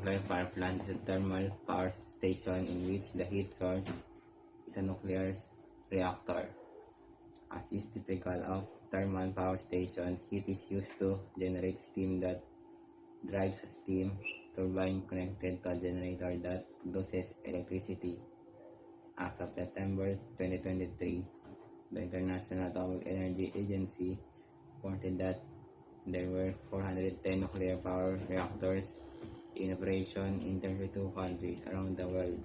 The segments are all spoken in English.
nuclear power plant is a thermal power station in which the heat source is a nuclear reactor. As is typical of thermal power stations, heat is used to generate steam that drives a steam turbine connected to a generator that produces electricity. As of September 2023, the International Atomic Energy Agency reported that there were 410 nuclear power reactors in operation in 32 countries around the world,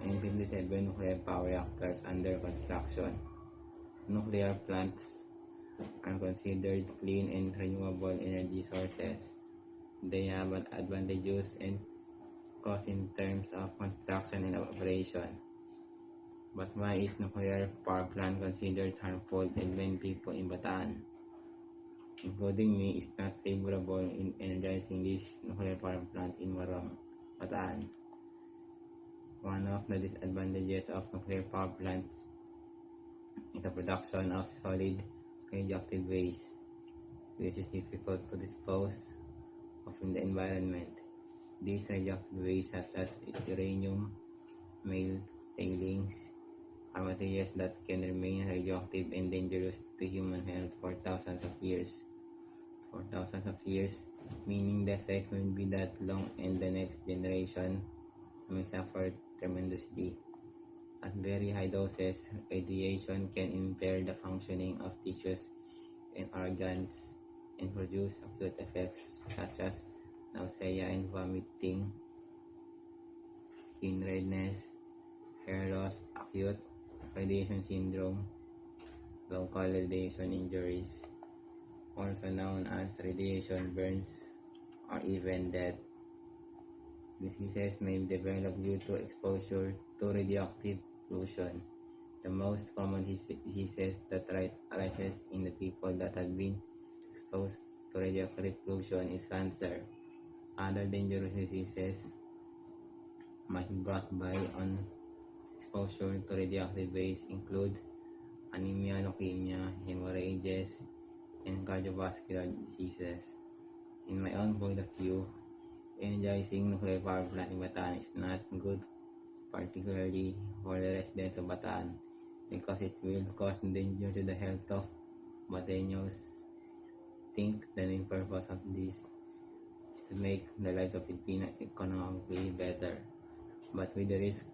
and 57 nuclear power reactors under construction. Nuclear plants are considered clean and renewable energy sources. They have advantages and costs in terms of construction and operation. But why is nuclear power plant considered harmful, and many people in Bataan, including me, is not favorable in energizing this nuclear power plant in Morong, Bataan? One of the disadvantages of nuclear power plants is the production of solid radioactive waste, which is difficult to dispose of in the environment. These radioactive waste, such as uranium, male tailings, are materials that can remain radioactive and dangerous to human health for thousands of years. For thousands of years, meaning the effect will be that long and the next generation may suffer tremendously. At very high doses, radiation can impair the functioning of tissues and organs and produce acute effects such as nausea and vomiting, skin redness, hair loss, acute radiation syndrome, local radiation injuries, also known as radiation burns, or even death. Diseases may develop due to exposure to radioactive pollution. The most common diseases that arises in the people that have been exposed to radioactive pollution is cancer. Other dangerous diseases might be brought by on exposure to radioactive waste include anemia, leukemia, hemorrhages, and cardiovascular diseases. In my own point of view, energizing nuclear power plant in Bataan is not good, particularly for the residents of Bataan, because it will cause danger to the health of Bataeños. Think the main purpose of this is to make the lives of Filipino economically better, but with the risk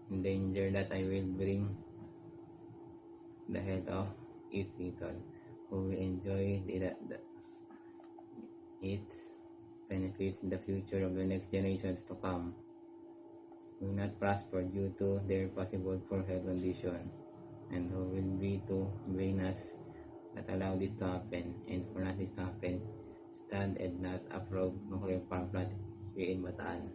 and danger that I will bring the health of its people, who will enjoy its benefits in the future of the next generations to come, will not prosper due to their possible poor health condition, and who will be to blame us that allow this to happen, and for not this to happen, stand and not approve nuclear power plant here in Bataan.